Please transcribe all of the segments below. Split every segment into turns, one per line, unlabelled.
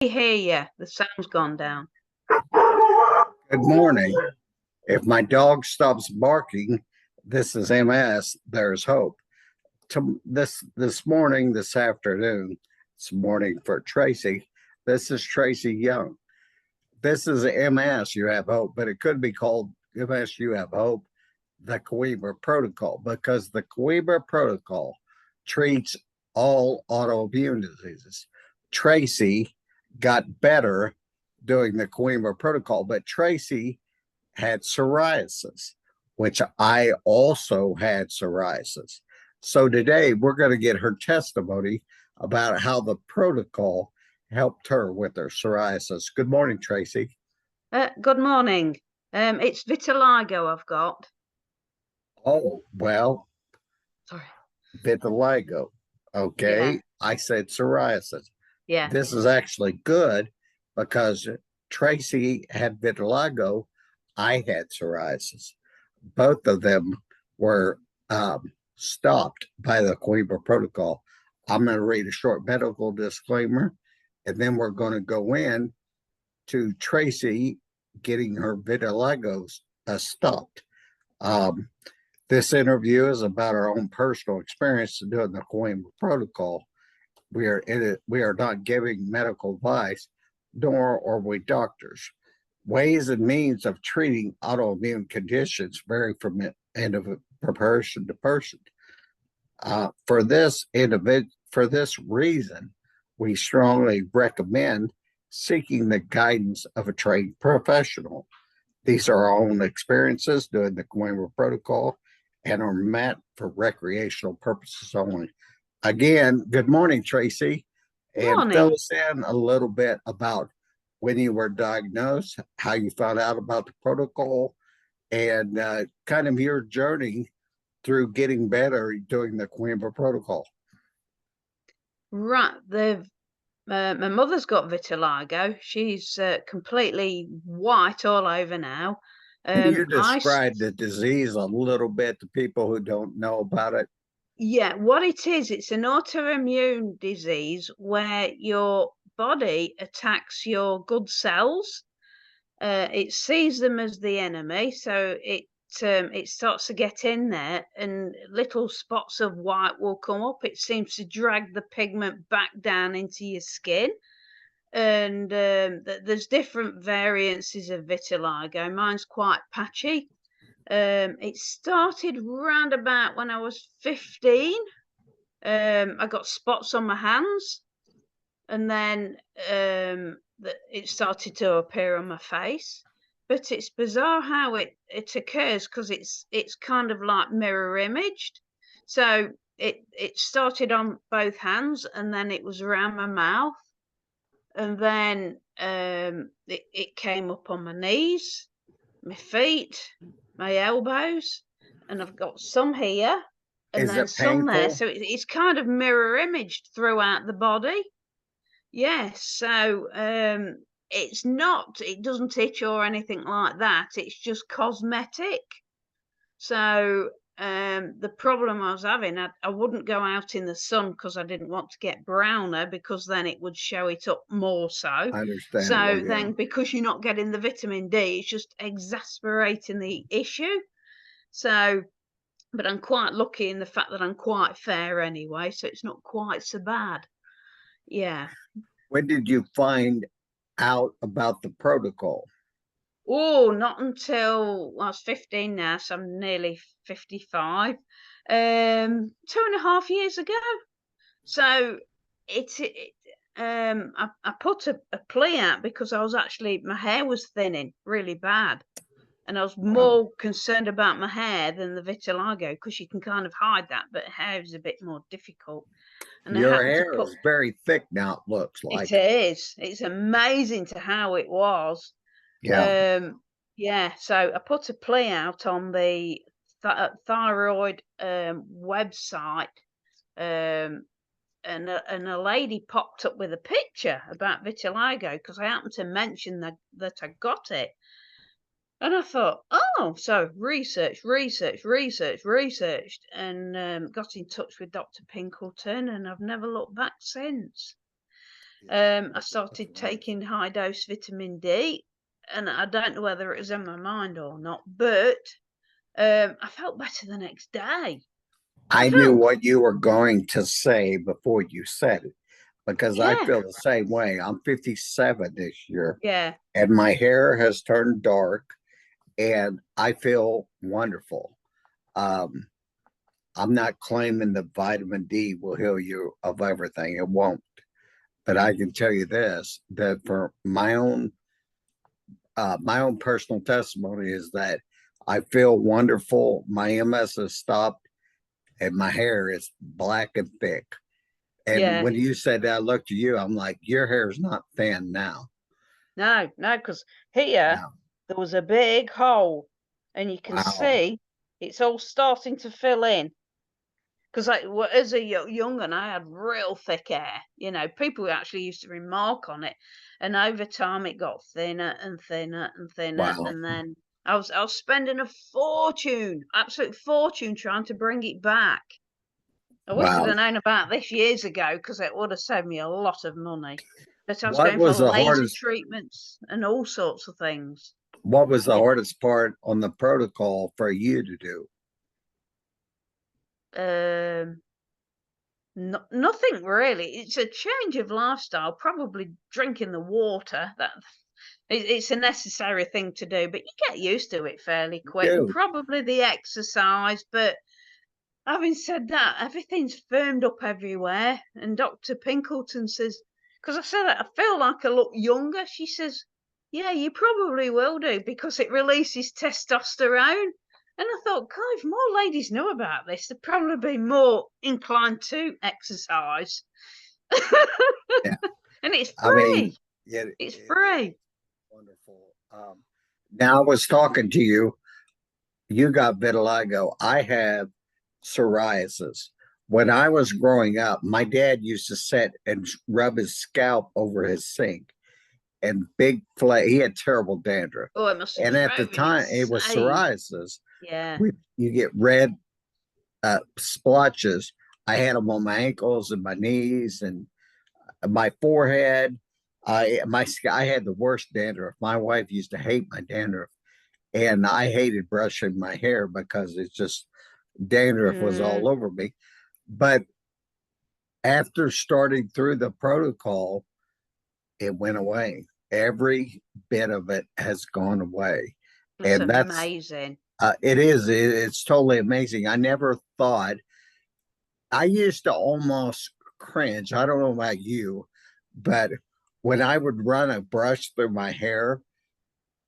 hear you. The sound's gone down.
Good morning. If my dog stops barking, this is MS. There's hope. This morning, this afternoon, it's morning for Tracy. This is Tracey Young. This is MS. You have hope, but it could be called MS. You have hope. The Coimbra Protocol, because the Coimbra Protocol treats all autoimmune diseases. Tracy got better doing the Coimbra Protocol, but Tracy had psoriasis, which I also had psoriasis. So today we're going to get her testimony about how the protocol helped her with her psoriasis. Good morning, Tracy.
Good morning. It's vitiligo I've got.
Oh, well,
Sorry.
vitiligo. Okay.
Yeah.
I said psoriasis.
Yeah.
This is actually good because Tracy had vitiligo. I had psoriasis. Both of them were stopped by the Coimbra Protocol. I'm going to read a short medical disclaimer, and then we're going to go in to Tracy getting her vitiligo stopped. Um, this interview is about our own personal experience doing the Coimbra Protocol. We are not giving medical advice, nor are we doctors. Ways and means of treating autoimmune conditions vary from person to person. For this reason, we strongly recommend seeking the guidance of a trained professional. These are our own experiences doing the Coimbra Protocol and are meant for recreational purposes only. Again, good morning, Tracy. And fill us in a little bit about when you were diagnosed, how you found out about the protocol, and kind of your journey through getting better doing the Coimbra Protocol.
Right. My mother's got vitiligo. She's completely white all over now.
Can you describe the disease a little bit to people who don't know about it?
Yeah, what it is, it's an autoimmune disease where your body attacks your good cells. It sees them as the enemy, so it starts to get in there, and little spots of white will come up. It seems to drag the pigment back down into your skin, and there's different variances of vitiligo. Mine's quite patchy. It started round about when I was 15. I got spots on my hands, and then it started to appear on my face. But it's bizarre how it occurs, because it's kind of like mirror imaged. So it started on both hands, and then it was around my mouth, and then it came up on my knees, my feet, my elbows, and I've got some here and then some there. So it's kind of mirror imaged throughout the body. Yes. So it doesn't itch or anything like that. It's just cosmetic. So the problem I was having, I wouldn't go out in the sun because I didn't want to get browner, because then it would show it up more so.
I understand.
So then, because you're not getting the vitamin D, it's just exasperating the issue. So, but I'm quite lucky in the fact that I'm quite fair anyway, so it's not quite so bad. Yeah.
When did you find out about the protocol?
Oh, not until I was 15 now, so I'm nearly 55. 2.5 years ago. So I put a plea out because I was actually, my hair was thinning really bad, and I was more concerned about my hair than the vitiligo, because you can kind of hide that, but hair is a bit more difficult.
And your hair is very thick now, it looks like.
It is. It's amazing to how it was.
Yeah.
Yeah. So I put a plea out on the thyroid website, and a lady popped up with a picture about vitiligo, because I happened to mention that I got it. And I thought, oh, so researched, and got in touch with Dr. Pinkleton, and I've never looked back since. I started taking high dose vitamin D, and I don't know whether it was in my mind or not, but I felt better the next day. I
I knew
felt,
what you were going to say before you said it because I
yeah,
feel the same way. I'm 57 this year
yeah,
and my hair has turned dark and I feel wonderful. Um, I'm not claiming that vitamin D will heal you of everything. It won't. But I can tell you this, that for my own personal testimony is that I feel wonderful. My MS has stopped and my hair is black and thick. And
yeah.
when you said that, I looked at you, I'm like, your hair is not thin now.
No, no, because here
No.
there was a big hole, and you can
Wow.
see it's all starting to fill in. Because as a young one, I had real thick hair. You know, people actually used to remark on it, and over time it got thinner and thinner and thinner,
Wow.
and then I was spending a fortune, absolute fortune, trying to bring it back. I wish I'd
Wow.
have known about this years ago because it would have saved me a lot of money. But I was
What
going for
was the
laser
hardest
treatments and all sorts of things.
what was the
You
hardest part on the protocol for you to do?
know, nothing really. It's a change of lifestyle. Probably drinking the water. It's a necessary thing to do, but you get used to it fairly quick. And
Do.
probably the exercise. But having said that, everything's firmed up everywhere. And Dr. Pinkleton says, because I said I feel like I look younger. She says, "Yeah, you probably will do because it releases testosterone." And I thought, God, if more ladies knew about this, they'd probably be more inclined to exercise.
Yeah.
And it's
I mean,
free.
it,
It's
it is
free.
wonderful. Now I was talking to you. You got vitiligo. I have psoriasis. When I was growing up, my dad used to sit and rub his scalp over his sink and big flake. He had terrible dandruff.
Oh, it must have
And at the
drove him
time, it was
insane.
psoriasis.
Yeah.
You get red splotches. I had them on my ankles and my knees and my forehead. I had the worst dandruff. My wife used to hate my dandruff, and I hated brushing my hair because it's just dandruff was
Mm,
all over me. But after starting through the protocol, it went away. Every bit of it has gone away,
it's
and that's
amazing.
it is. It's totally amazing. I never thought. I used to almost cringe. I don't know about you, but when I would run a brush through my hair,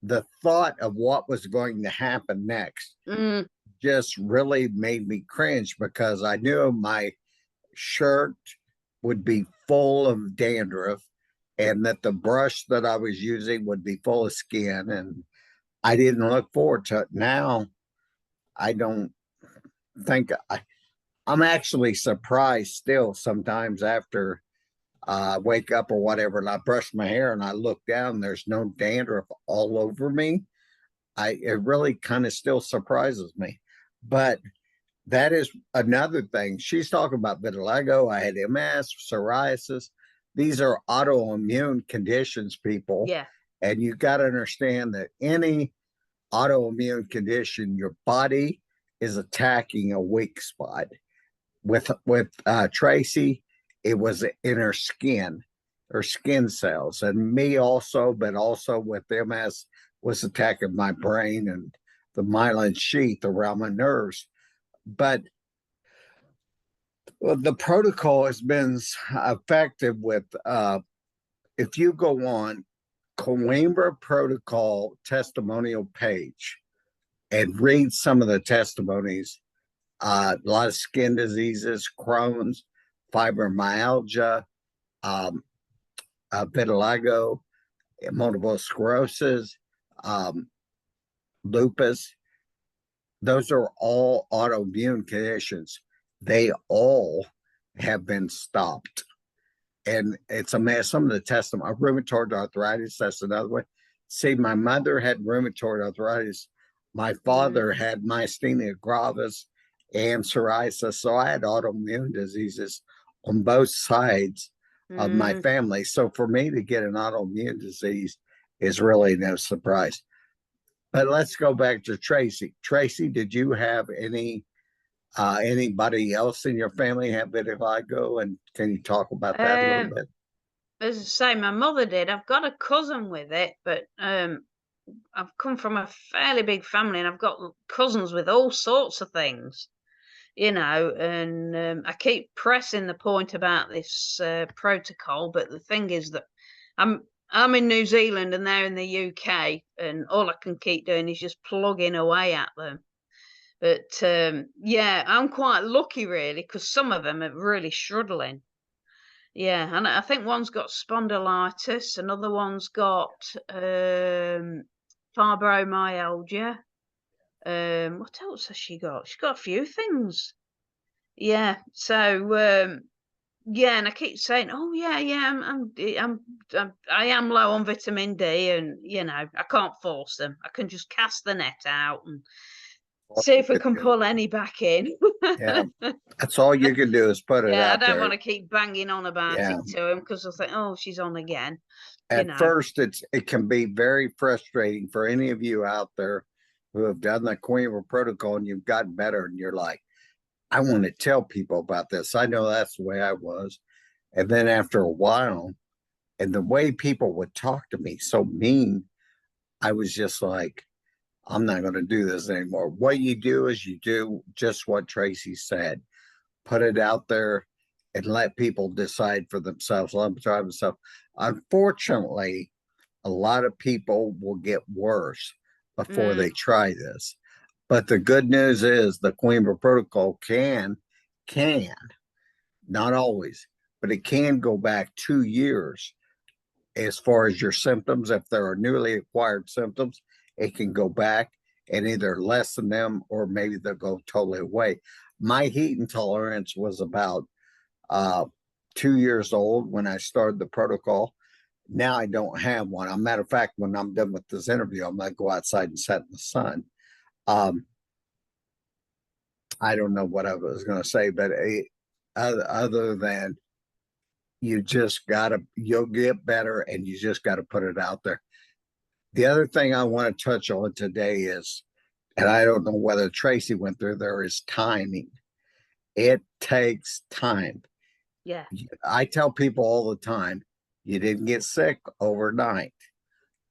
the thought of what was going to happen next
Mm,
just really made me cringe because I knew my shirt would be full of dandruff and that the brush that I was using would be full of skin. And I didn't look forward to it. Now I don't think I'm actually surprised still sometimes after wake up or whatever, and I brush my hair and I look down, there's no dandruff all over me. It really kind of still surprises me. But that is another thing. She's talking about vitiligo. I had MS, psoriasis. These are autoimmune conditions, people.
yeah.
And you got to understand that any autoimmune condition, your body is attacking a weak spot. With Tracey, it was in her skin cells, and me also, but also with MS was attacking my brain and the myelin sheath around my nerves. But the protocol has been effective with if you go on Coimbra Protocol testimonial page and read some of the testimonies, a lot of skin diseases, Crohn's, fibromyalgia, um, vitiligo, multiple sclerosis, um, lupus. Those are all autoimmune conditions. They all have been stopped. And it's a mess. Some of the testimony, rheumatoid arthritis, that's another one. See, my mother had rheumatoid arthritis. My
Mm,
father had myasthenia gravis and psoriasis. So I had autoimmune diseases on both sides of my
Mm.
family. So for me to get an autoimmune disease is really no surprise. But let's go back to Tracey. Tracey, did you have anybody else in your family have vitiligo? And can you talk about that a little
Um,
bit?
as I say, my mother did. I've got a cousin with it, but I've come from a fairly big family, and I've got cousins with all sorts of things, and I keep pressing the point about this protocol, but the thing is that I'm I'm in New Zealand and they're in the UK, and all I can keep doing is just plugging away at them. But yeah, I'm quite lucky really because some of them are really struggling. Yeah, and I think one's got spondylitis, another one's got fibromyalgia. What else has she got? She's got a few things. Yeah. So yeah, and I keep saying, "Oh yeah, yeah, I am low on vitamin D, and I can't force them. I can just cast the net out and
All
see
you
if we
could
can
do.
pull any back in."
Yeah, that's all you can do is put it
Yeah, I
out
don't
there.
want to keep banging on about
Yeah.
it to him because I think, "Oh, she's on again," you
At
know.
first, it can be very frustrating for any of you out there who have done the Coimbra Protocol and you've gotten better, and you're like, I want to tell people about this. I know that's the way I was. And then after a while, and the way people would talk to me so mean, I was just like, I'm not going to do this anymore. What you do is you do just what Tracey said, put it out there and let people decide for themselves. Let them try themselves. Unfortunately, a lot of people will get worse before
Mm,
they try this. But the good news is the Coimbra Protocol can, not always, but it can go back 2 years as far as your symptoms. If there are newly acquired symptoms, it can go back and either lessen them or maybe they'll go totally away. My heat intolerance was about uh, 2 years old when I started the protocol. Now I don't have one. As a matter of fact, when I'm done with this interview, I'm going to go outside and sit in the sun. Um, I don't know what I was going to say, but other than you'll get better and you just got to put it out there. The other thing I want to touch on today is, and I don't know whether Tracey went through there, is timing. It takes time.
yeah.
I tell people all the time, you didn't get sick overnight.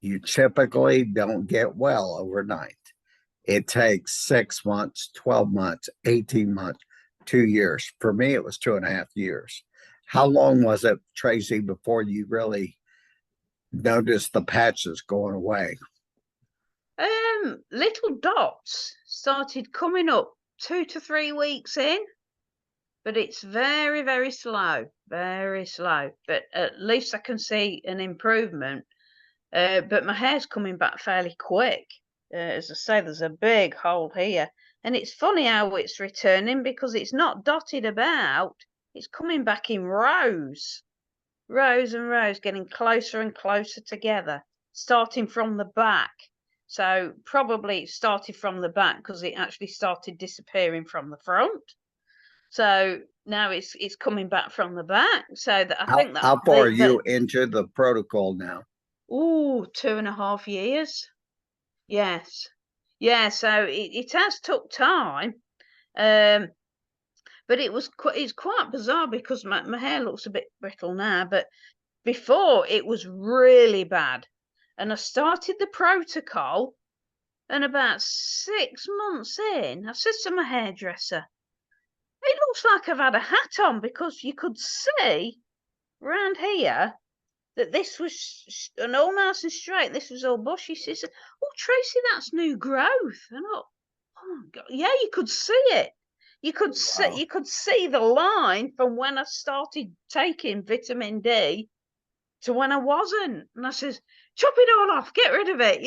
You typically don't get well overnight. It takes 6 months, 12 months, 18 months, 2 years. For me, it was 2.5 years. How long was it, Tracey, before you really noticed the patches going away?
Little dots started coming up 2 to 3 weeks in, but it's very, very slow, very slow. But at least I can see an improvement. But my hair's coming back fairly quick. As I say, there's a big hole here. And it's funny how it's returning because it's not dotted about. It's coming back in rows, rows and rows, getting closer and closer together, starting from the back. So probably it started from the back because it actually started disappearing from the front. So now it's coming back from the back. So that I
How,
think that
how far are you into the protocol now?
2.5 years. Yes. Yeah, so it has took time, um, but it's quite bizarre because my hair looks a bit brittle now, but before it was really bad. And I started the protocol, and about 6 months in, I said to my hairdresser, "It looks like I've had a hat on because you could see round here that this was and all nice and straight. This was all bushy." She said, "Oh, Tracy, that's new growth." And oh my God, yeah, you could see it.
Wow.
You could see the line from when I started taking vitamin D to when I wasn't. And I says, "Chop it all off, get rid of it.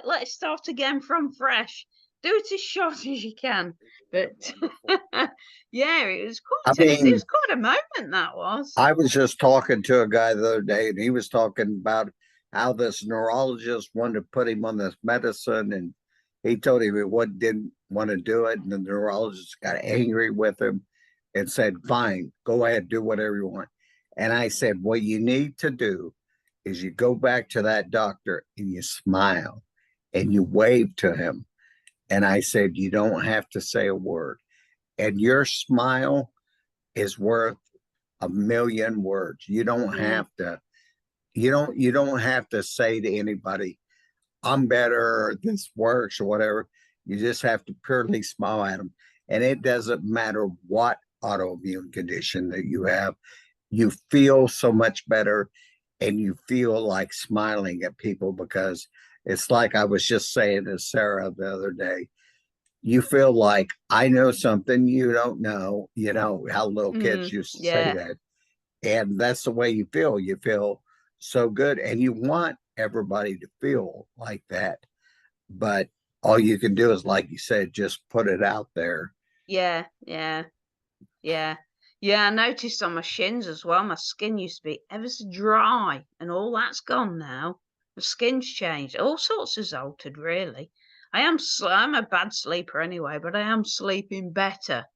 Let's start again from fresh. Do it as short as you can." But
Wonderful.
yeah,
I
it
mean,
was quite a moment that was.
I was just talking to a guy the other day, and he was talking about how this neurologist wanted to put him on this medicine, and he told him didn't want to do it, and the neurologist got angry with him and said, "Fine, go ahead, do whatever you want." And I said, what you need to do is you go back to that doctor and you smile and you wave to him. And I said, you don't have to say a word. And your smile is worth a million words. You don't
Yeah.
have to, you don't have to say to anybody, I'm better, or this works, or whatever. You just have to purely smile at them. And it doesn't matter what autoimmune condition that you have, you feel so much better and you feel like smiling at people because it's like I was just saying to Sarah the other day. You feel like I know something you don't know, how little kids used to say
Yeah.
that. And that's the way you feel. You feel so good and you want everybody to feel like that. But all you can do is, like you said, just put it out there.
Yeah. Yeah. Yeah. Yeah. I noticed on my shins as well. My skin used to be ever so dry, and all that's gone now. The skin's changed. All sorts is altered, really. I'm a bad sleeper anyway, but I am sleeping better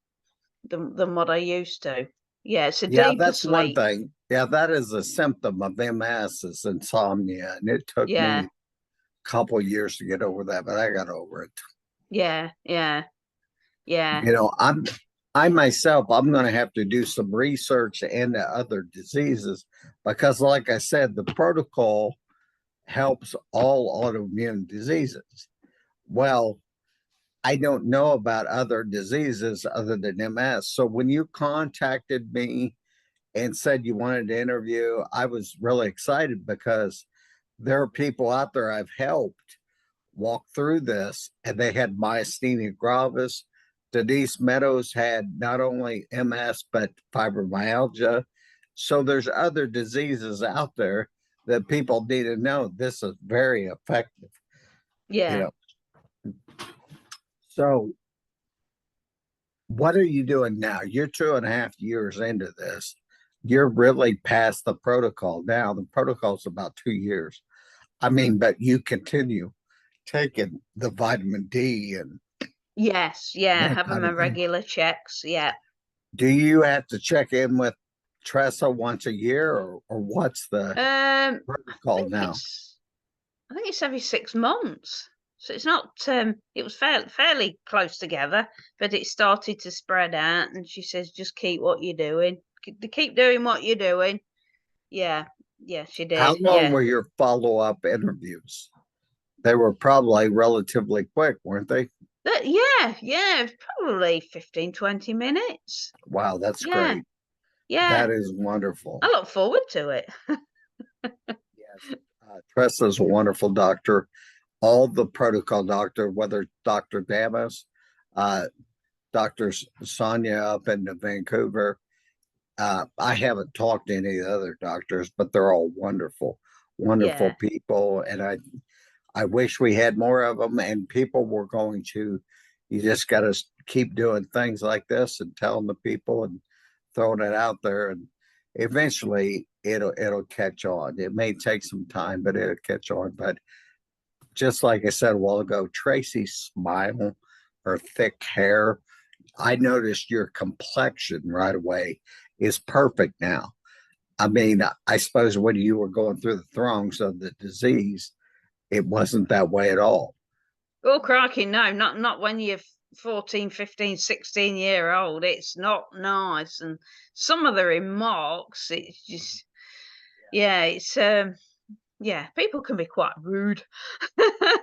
than what I used to. Yeah, it's a
Yeah,
deeper
that's one
sleep.
thing. Yeah, that is a symptom of MS is insomnia. And it took me
Yeah.
a couple years to get over that, but I got over it.
Yeah. Yeah. Yeah.
You know, I myself, I'm going to have to do some research into other diseases because, like I said, the protocol helps all autoimmune diseases. Well, I don't know about other diseases other than MS. So when you contacted me and said you wanted to interview, I was really excited because there are people out there I've helped walk through this, and they had myasthenia gravis. Denise Meadows had not only MS but fibromyalgia. So there's other diseases out there that people need to know. This is very effective, you
Yeah.
know. So what are you doing now? You're 2.5 years into this. You're really past the protocol now. The protocol's about 2 years. I mean, but you continue taking the vitamin D and
Yes. Yeah.
that
Having
kind
my
of thing.
regular checks. Yeah.
Do you have to check in with Tressa once a year, or what's the
I
protocol
think
now?
it's every 6 months. So it's not. It was fairly close together, but it started to spread out. And she says, "Just keep what you're doing. Keep doing what you're doing." Yeah. Yeah. She
How
did.
long
Yeah.
were your follow up interviews? They were probably relatively quick, weren't they?
But yeah. Yeah. Probably 15, 20 minutes.
Wow, that's
Yeah.
great.
Yeah.
That is wonderful.
I look forward to it.
Yes, Tressa's a wonderful doctor. All the protocol doctor, whether Dr. Damas, uh, Dr. Sonia up in Vancouver. I haven't talked to any of the other doctors, but they're all wonderful, wonderful
Yeah.
people. And I wish we had more of them. And people were going to, you just got to keep doing things like this and telling the people and throwing it out there. And eventually it'll catch on. It may take some time, but it'll catch on. But just like I said a while ago, Tracy's smile, her thick hair, I noticed your complexion right away is perfect now. I mean, I suppose when you were going through the throngs of the disease, it wasn't that way at all.
Oh, crikey, no, not when you're 14, 15, 16 year old. It's not nice. And some of the remarks, it's just, yeah, yeah, people can be quite rude.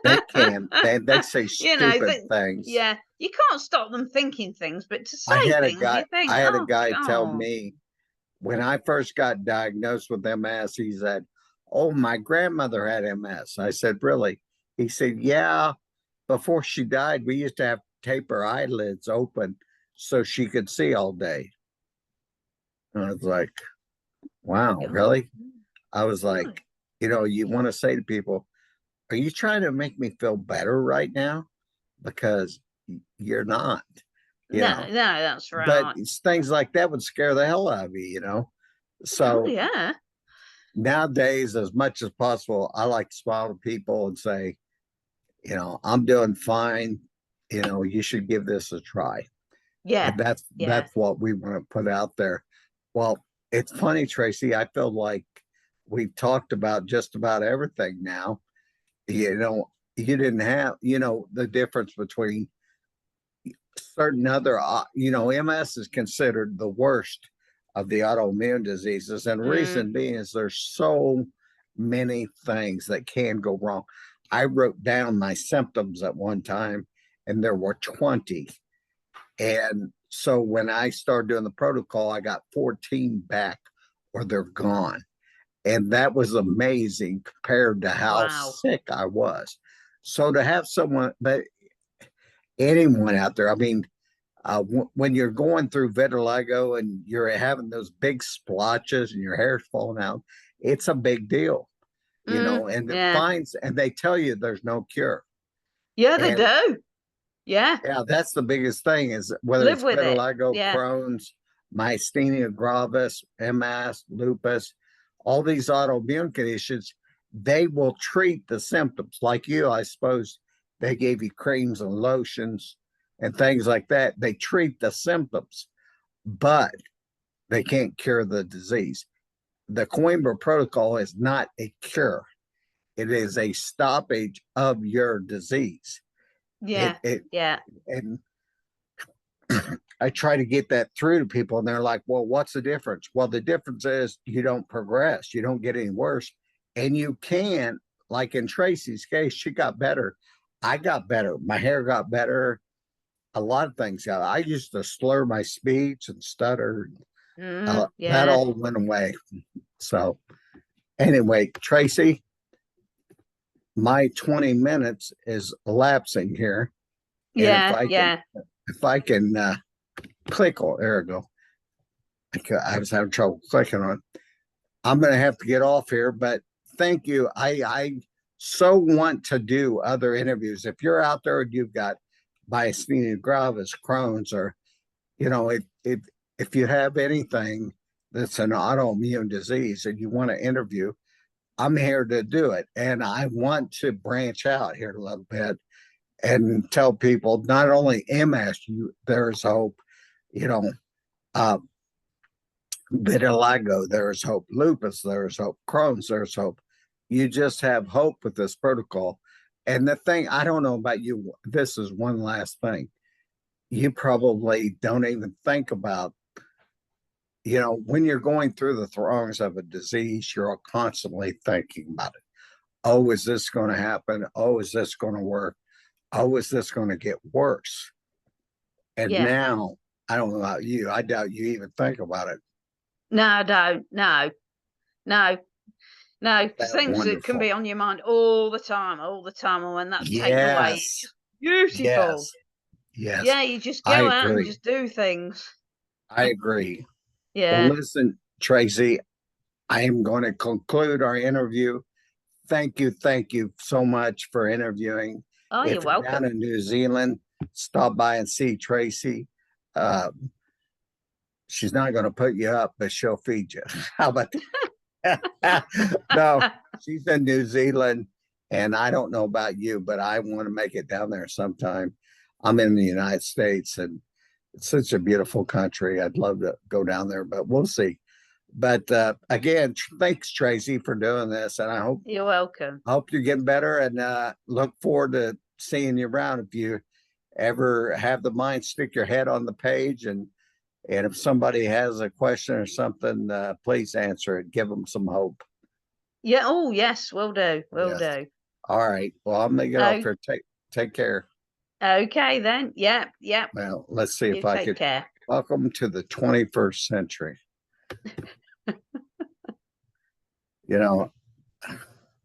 They can. They say
You know,
stupid things.
yeah, you can't stop them thinking things, but to
I
say
had a
things,
guy.
you think,
I had a
oh,
guy tell
God.
me when I first got diagnosed with MS. He said, "Oh, my grandmother had MS." I said, "Really?" He said, "Yeah. Before she died, we used to have to tape her eyelids open so she could see all day." And I was like, "Wow,
God.
really?" I was like,
Oh,
you want to say to people, "Are you trying to make me feel better right now?" Because you're not, you
no,
know.
no, that's
But
right.
it's things like that would scare the hell out of you.
Oh,
So
yeah.
nowadays, as much as possible, I like to smile to people and say, I'm doing fine. You should give this a try.
Yeah.
And that's
Yeah.
what we want to put out there. Well, It's funny, Tracy. I feel like we've talked about just about everything now. You know, you didn't have, the difference between certain other, MS is considered the worst of the autoimmune diseases. And
Mm,
reason being is there's so many things that can go wrong. I wrote down my symptoms at one time, and there were 20. And so when I started doing the protocol, I got 14 back or they're gone. And that was amazing compared to how
wow.
sick I was. So to have someone, but anyone out there, I mean, when you're going through vitiligo and you're having those big splotches and your hair's falling out, it's a big deal, and it
Yeah.
finds, and they tell you there's no cure.
Yeah, they
And
do. Yeah.
yeah, that's the biggest thing is whether
Live
it's
with it.
vitiligo,
Yeah.
Crohn's, myasthenia gravis, MS, lupus, all these autoimmune conditions, they will treat the symptoms. Like you, I suppose they gave you creams and lotions and things like that. They treat the symptoms, but they can't cure the disease. The Coimbra Protocol is not a cure. It is a stoppage of your disease. It
Yeah.
it
Yeah.
and I try to get that through to people, and they're like, well, what's the difference? Well, the difference is you don't progress, you don't get any worse, and you can, like in Tracy's case, she got better. I got better. My hair got better. A lot of things got. I used to slur my speech and stutter. That
Yeah.
all went away. So, anyway, Tracy, my 20 minutes is elapsing here. And
Yeah. Yeah.
if I can click on, there we go. I was having trouble clicking on. I'm going to have to get off here, but thank you. I so want to do other interviews. If you're out there and you've got myasthenia gravis, Crohn's, or if you have anything that's an autoimmune disease and you want to interview, I'm here to do it. And I want to branch out here a little bit and tell people not only MS, there's hope, you know, uh, vitiligo, there's hope, lupus, there's hope, Crohn's, there's hope. You just have hope with this protocol. And the thing, I don't know about you, this is one last thing. You probably don't even think about, when you're going through the throngs of a disease, you're constantly thinking about it. Oh, is this going to happen? Oh, is this going to work? Oh, is this going to get worse? And
Yeah.
now, I don't know about you. I doubt you even think about it.
No, I don't. No. No. No. Because
That
things that can
wonderful.
be on your mind all the time, all the time. And when that's taken away, it's
Yes.
just beautiful.
Yes. Yes.
Yeah, you just
I
go out and
agree.
just do things.
I agree. Well,
Yeah.
listen, Tracy, I am going to conclude our interview. Thank you so much for interviewing.
Oh, you're
If you're down
welcome.
in New Zealand, stop by and see Tracy. Uh, she's not going to put you up, but she'll feed you. How about that? No, she's in New Zealand, and I don't know about you, but I want to make it down there sometime. I'm in the United States, and it's such a beautiful country. I'd love to go down there, but we'll see. But again, thanks, Tracy, for doing this, and
You're welcome.
I hope you're getting better, and look forward to seeing you around. If you ever have the mind, stick your head on the page, and if somebody has a question or something, please answer it. Give them some hope.
Yeah. Oh, yes. Will do. Will
Yes.
do.
All right. Well, I'm gonna get off
Oh,
here. Take care.
okay then. Yep. Yep.
Well, let's see
You
if I
take
could.
care.
Welcome to the 21st century.